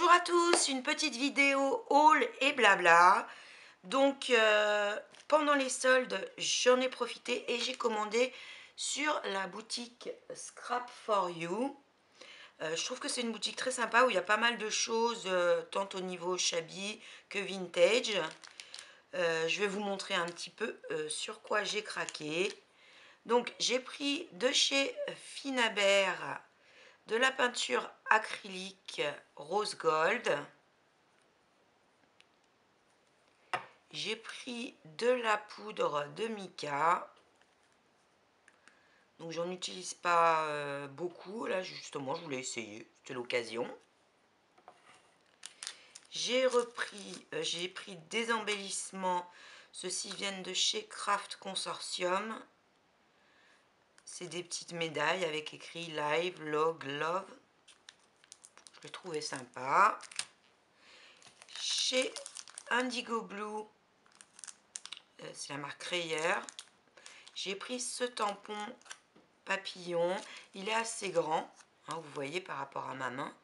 Bonjour à tous, une petite vidéo haul et blabla. Donc pendant les soldes, j'en ai profité et j'ai commandé sur la boutique Scrap for You. Je trouve que c'est une boutique très sympa où il y a pas mal de choses, tant au niveau shabby que vintage. Je vais vous montrer un petit peu sur quoi j'ai craqué. Donc j'ai pris de chez Finabert de la peinture acrylique rose gold. J'ai pris de la poudre de mica. Donc j'en utilise pas beaucoup. Là justement je voulais essayer. C'était l'occasion. J'ai pris des embellissements. Ceux-ci viennent de chez Craft Consortium. C'est des petites médailles avec écrit Live, Log, Love. Je les trouvais sympa. Chez Indigo Blue, c'est la marque Rayer. J'ai pris ce tampon papillon. Il est assez grand, hein, vous voyez par rapport à ma main.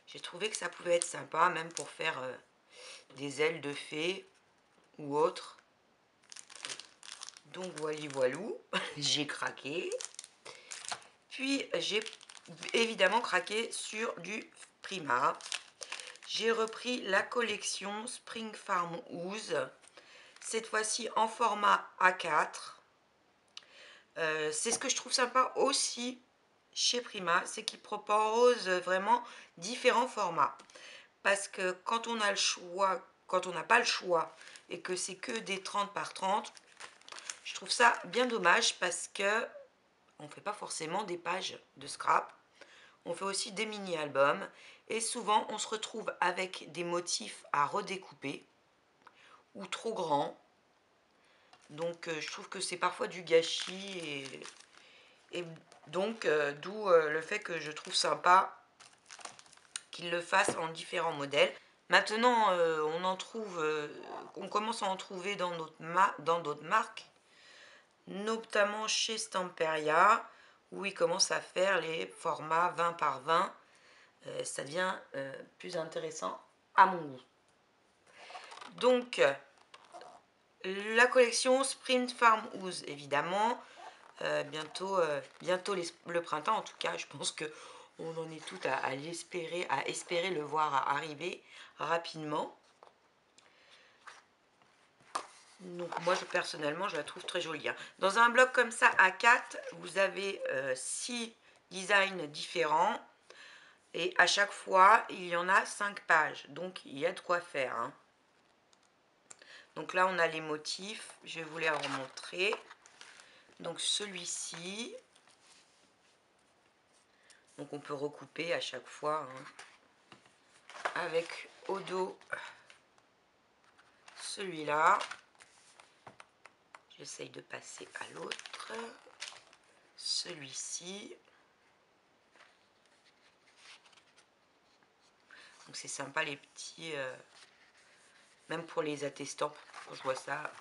J'ai trouvé que ça pouvait être sympa, même pour faire des ailes de fée ou autre. Donc voilou, j'ai craqué. Puis j'ai évidemment craqué sur du Prima. J'ai repris la collection Spring Farm Ooze, cette fois-ci en format A4. C'est ce que je trouve sympa aussi chez Prima, c'est qu'ils proposent vraiment différents formats. Parce que quand on a le choix, quand on n'a pas le choix et que c'est que des 30 par 30, je trouve ça bien dommage parce que on ne fait pas forcément des pages de scrap. On fait aussi des mini-albums et souvent on se retrouve avec des motifs à redécouper ou trop grands. Donc je trouve que c'est parfois du gâchis et donc d'où le fait que je trouve sympa qu'ils le fassent en différents modèles. Maintenant on commence à en trouver dans d'autres marques, notamment chez Stamperia, où ils commencent à faire les formats 20 par 20. Ça devient plus intéressant à mon goût. Donc, la collection Spring Farm Ooze, évidemment. Bientôt le printemps, en tout cas, je pense que on en est tout à espérer le voir arriver rapidement. Donc moi personnellement je la trouve très jolie. Dans un bloc comme ça A4, vous avez 6 designs différents et à chaque fois il y en a 5 pages, donc il y a de quoi faire, hein. Donc là on a les motifs, je vais vous les remontrer. Donc celui-ci, donc on peut recouper à chaque fois, hein, avec au dos celui-là. J'essaye de passer à l'autre. Celui-ci. Donc c'est sympa les petits, même pour les attestants, quand je vois ça,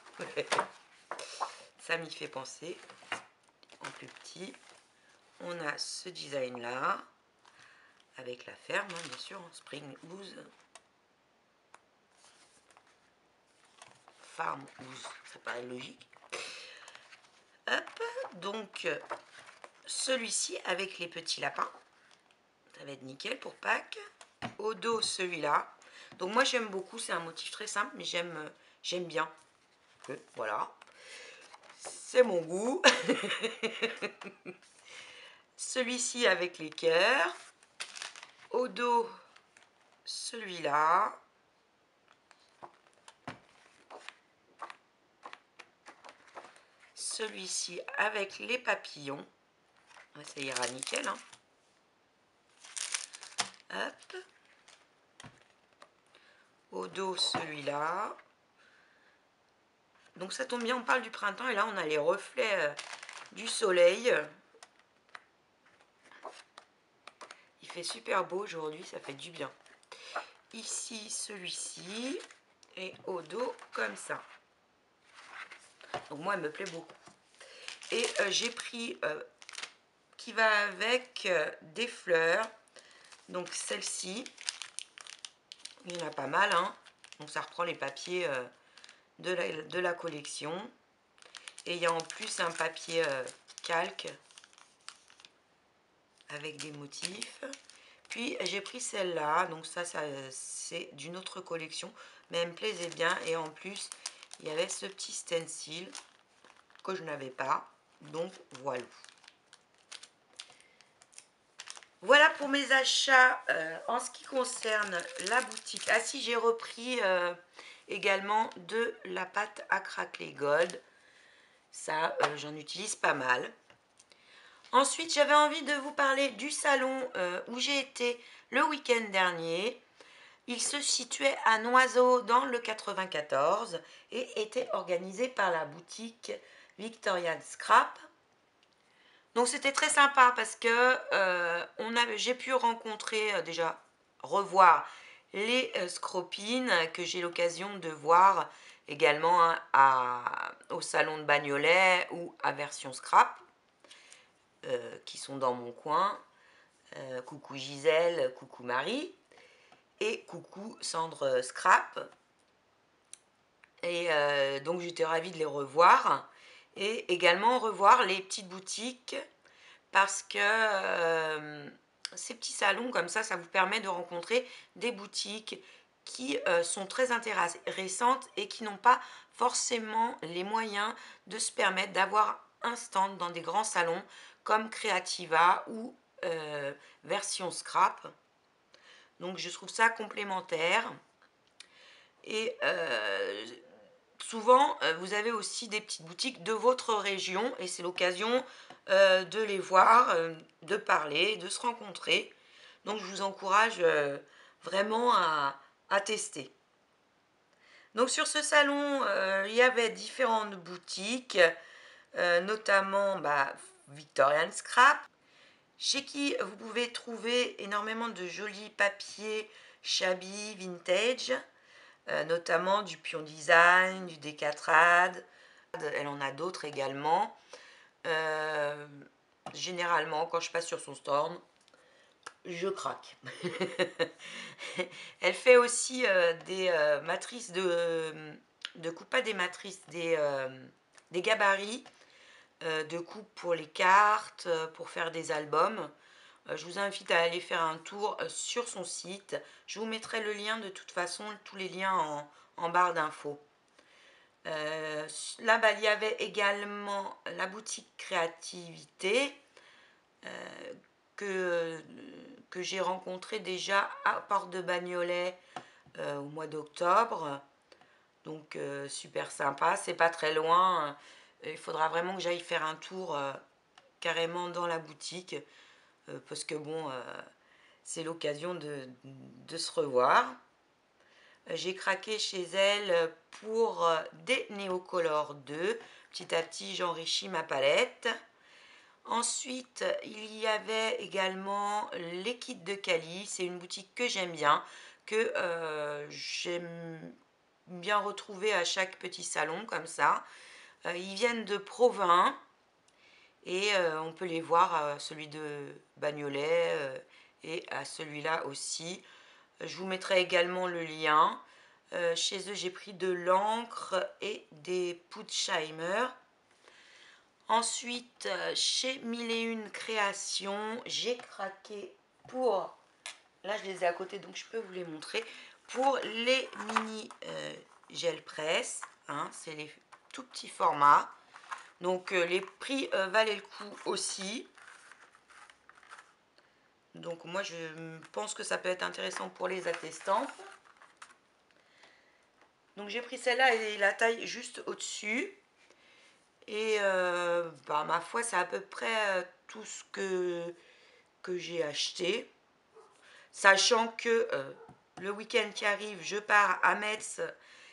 ça m'y fait penser. En plus petit, on a ce design là, avec la ferme, hein, bien sûr, Spring Ooze. Farm Ooze, ça paraît logique. Hop, donc celui-ci avec les petits lapins, ça va être nickel pour Pâques. Au dos celui-là, donc moi j'aime beaucoup, c'est un motif très simple mais j'aime bien. Voilà, c'est mon goût. Celui-ci avec les cœurs. Au dos celui-là. Celui-ci avec les papillons. Ça ira nickel, hein. Hop. Au dos celui-là. Donc ça tombe bien, on parle du printemps et là on a les reflets du soleil. Il fait super beau aujourd'hui, ça fait du bien. Ici celui-ci et au dos comme ça. Donc moi elle me plaît beaucoup. Et j'ai pris qui va avec des fleurs. Donc celle-ci, Il y en a pas mal, hein. Donc ça reprend les papiers de la collection. Et il y a en plus un papier calque avec des motifs. Puis j'ai pris celle-là, donc ça c'est d'une autre collection, mais elle me plaisait bien. Et en plus, il y avait ce petit stencil que je n'avais pas. Donc voilà. Voilà pour mes achats en ce qui concerne la boutique. Ah si, j'ai repris également de la pâte à craqueler Gold. Ça, j'en utilise pas mal. Ensuite, j'avais envie de vous parler du salon où j'ai été le week-end dernier. Il se situait à Noiseau dans le 94 et était organisé par la boutique Victorian Scrap. Donc c'était très sympa parce que j'ai pu rencontrer, déjà revoir les scropines que j'ai l'occasion de voir également hein, au salon de Bagnolet ou à Version Scrap, qui sont dans mon coin. Coucou Gisèle, coucou Marie et coucou Sandre Scrap. Et donc j'étais ravie de les revoir et également revoir les petites boutiques parce que ces petits salons comme ça vous permet de rencontrer des boutiques qui sont très intéressantes et qui n'ont pas forcément les moyens de se permettre d'avoir un stand dans des grands salons comme Creativa ou Version Scrap. Donc je trouve ça complémentaire. Et souvent, vous avez aussi des petites boutiques de votre région et c'est l'occasion de les voir, de parler, de se rencontrer. Donc, je vous encourage vraiment à tester. Donc, sur ce salon, il y avait différentes boutiques, notamment Victorian Scrap, chez qui vous pouvez trouver énormément de jolis papiers shabby, vintage, notamment du Pion Design, du Décatrade. Elle en a d'autres également. Généralement, quand je passe sur son stand, je craque. Elle fait aussi des matrices de coupe, pas des matrices, des gabarits de coupe pour les cartes, pour faire des albums. Je vous invite à aller faire un tour sur son site. Je vous mettrai le lien de toute façon, tous les liens en barre d'infos. Là, il y avait également la boutique Créativité que j'ai rencontrée déjà à Porte de Bagnolet au mois d'octobre. Donc, super sympa. C'est pas très loin. Il faudra vraiment que j'aille faire un tour carrément dans la boutique parce que bon, c'est l'occasion de se revoir. J'ai craqué chez elle pour des Néocolor 2. Petit à petit, j'enrichis ma palette. Ensuite, il y avait également les kits de Cali. C'est une boutique que j'aime bien, que j'aime bien retrouver à chaque petit salon comme ça. Ils viennent de Provins et on peut les voir à celui de Bagnolet et à celui-là aussi. Je vous mettrai également le lien. Chez eux, j'ai pris de l'encre et des Putzheimer. Ensuite, chez 1001 Créations, j'ai craqué pour... Là, je les ai à côté, donc je peux vous les montrer. Pour les mini gel press. Hein, c'est les tout petits formats. Donc, les prix valaient le coup aussi. Donc moi je pense que ça peut être intéressant pour les attestants. Donc j'ai pris celle-là et la taille juste au-dessus. Et ma foi c'est à peu près tout ce que j'ai acheté. Sachant que le week-end qui arrive, je pars à Metz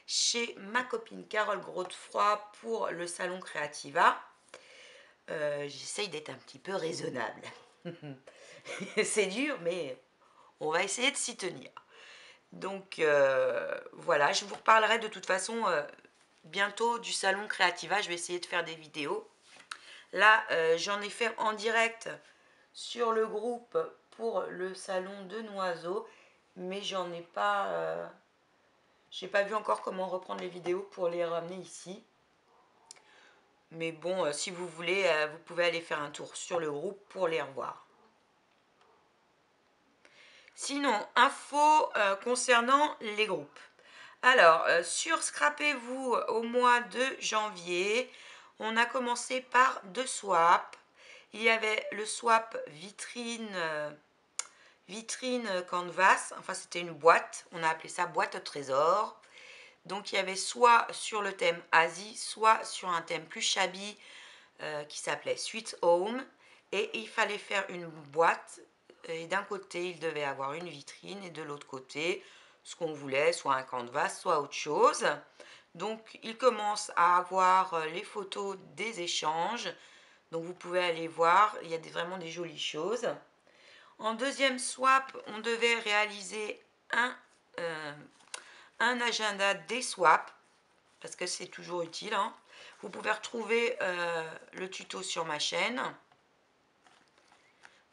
chez ma copine Carole Godefroy pour le salon Creativa. J'essaye d'être un petit peu raisonnable. C'est dur, mais on va essayer de s'y tenir. Donc voilà, je vous reparlerai de toute façon bientôt du salon Creativa. Je vais essayer de faire des vidéos. Là, j'en ai fait en direct sur le groupe pour le salon de Noiseau. mais j'en ai pas... j'ai pas vu encore comment reprendre les vidéos pour les ramener ici. Mais bon, si vous voulez, vous pouvez aller faire un tour sur le groupe pour les revoir. Sinon, info concernant les groupes. Alors, sur Scrapez-vous au mois de janvier, on a commencé par 2 swaps. Il y avait le swap vitrine canvas, enfin c'était une boîte, on a appelé ça boîte au trésor. Donc il y avait soit sur le thème Asie, soit sur un thème plus shabby qui s'appelait Sweet Home. Et il fallait faire une boîte, et d'un côté il devait avoir une vitrine et de l'autre côté ce qu'on voulait, soit un canvas, soit autre chose. Donc il commence à avoir les photos des échanges, donc vous pouvez aller voir, il y a vraiment des jolies choses. En deuxième swap, on devait réaliser un agenda des swaps, parce que c'est toujours utile, hein. Vous pouvez retrouver le tuto sur ma chaîne.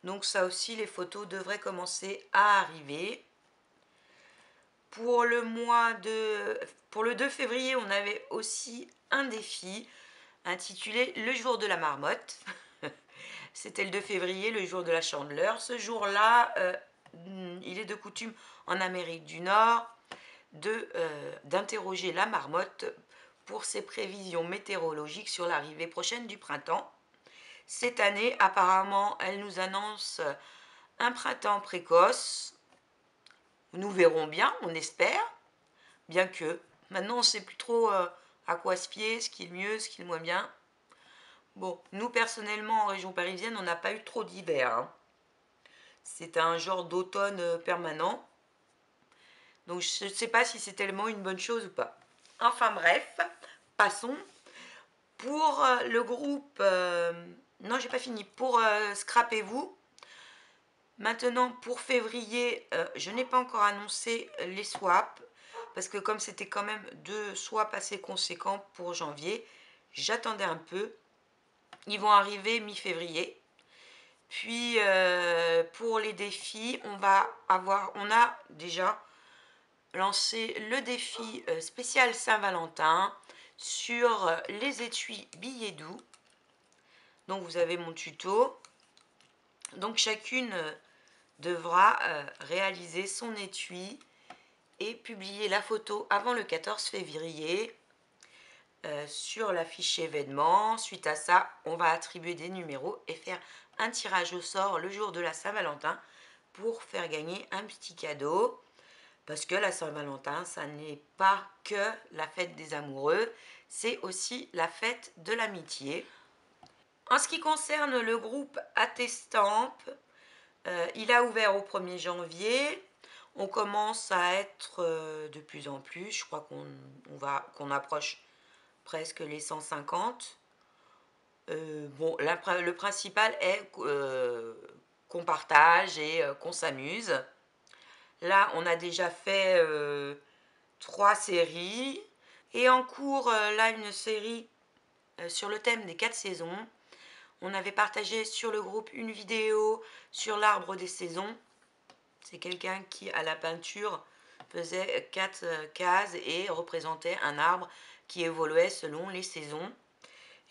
Donc ça aussi, les photos devraient commencer à arriver. Pour le 2 février, on avait aussi un défi intitulé Le jour de la marmotte. C'était le 2 février, le jour de la Chandeleur. Ce jour-là, il est de coutume en Amérique du Nord d'interroger la marmotte pour ses prévisions météorologiques sur l'arrivée prochaine du printemps. Cette année, apparemment, elle nous annonce un printemps précoce. Nous verrons bien, on espère, bien que maintenant on ne sait plus trop à quoi se fier, ce qui est le mieux, ce qui est le moins bien. Bon, nous personnellement en région parisienne, on n'a pas eu trop d'hiver, hein. C'est un genre d'automne permanent. Donc je ne sais pas si c'est tellement une bonne chose ou pas. Enfin bref, passons. Pour le groupe... non, j'ai pas fini. Pour Scrapez-vous. Maintenant, pour février, je n'ai pas encore annoncé les swaps. Parce que comme c'était quand même 2 swaps assez conséquents pour janvier, j'attendais un peu. Ils vont arriver mi-février. Puis pour les défis, on a déjà lancé le défi spécial Saint-Valentin sur les étuis billets doux. Donc vous avez mon tuto. Donc chacune devra réaliser son étui et publier la photo avant le 14 février sur la fiche événement. Suite à ça, on va attribuer des numéros et faire un tirage au sort le jour de la Saint-Valentin pour faire gagner un petit cadeau. Parce que la Saint-Valentin, ça n'est pas que la fête des amoureux, c'est aussi la fête de l'amitié. En ce qui concerne le groupe Attestamp, il a ouvert au 1er janvier. On commence à être de plus en plus, je crois qu'on approche presque les 150. Bon, le principal est qu'on partage et qu'on s'amuse. Là, on a déjà fait 3 séries. Et en cours, là, une série sur le thème des 4 saisons. On avait partagé sur le groupe une vidéo sur l'arbre des saisons. C'est quelqu'un qui, à la peinture, faisait 4 cases et représentait un arbre qui évoluait selon les saisons.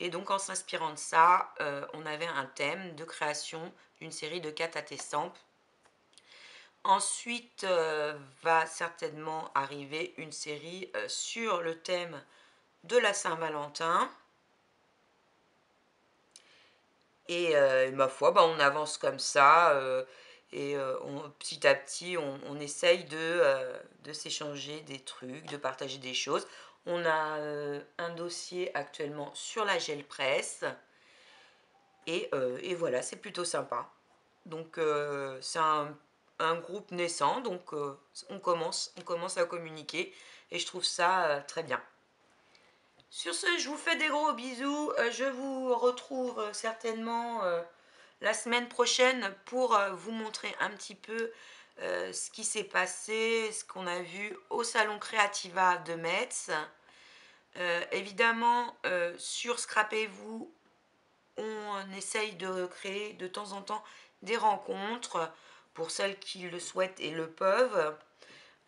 Et donc, en s'inspirant de ça, on avait un thème de création d'une série de 4 Attestamp. Ensuite, va certainement arriver une série sur le thème de la Saint-Valentin. Et ma foi, on avance comme ça. Et petit à petit, on essaye de s'échanger des trucs, de partager des choses. On a un dossier actuellement sur la gel presse. Et voilà, c'est plutôt sympa. Donc, c'est un groupe naissant, donc on commence à communiquer et je trouve ça très bien. Sur ce, je vous fais des gros bisous. Je vous retrouve certainement la semaine prochaine pour vous montrer un petit peu ce qui s'est passé, ce qu'on a vu au Salon Creativa de Metz. Évidemment, sur Scrapez-vous, on essaye de créer de temps en temps des rencontres pour celles qui le souhaitent et le peuvent,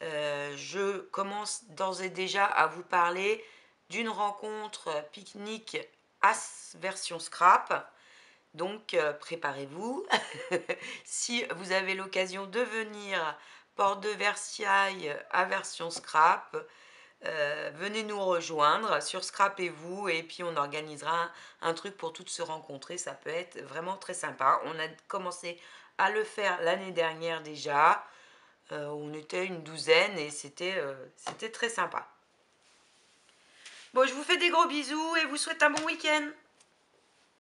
je commence d'ores et déjà à vous parler d'une rencontre pique-nique version scrap. Donc préparez-vous. Si vous avez l'occasion de venir Porte de Versailles à version scrap, venez nous rejoindre sur Scrapez-vous et puis on organisera un truc pour toutes se rencontrer. Ça peut être vraiment très sympa. On a commencé à le faire l'année dernière déjà. On était une douzaine et c'était très sympa. Bon, je vous fais des gros bisous et vous souhaite un bon week-end.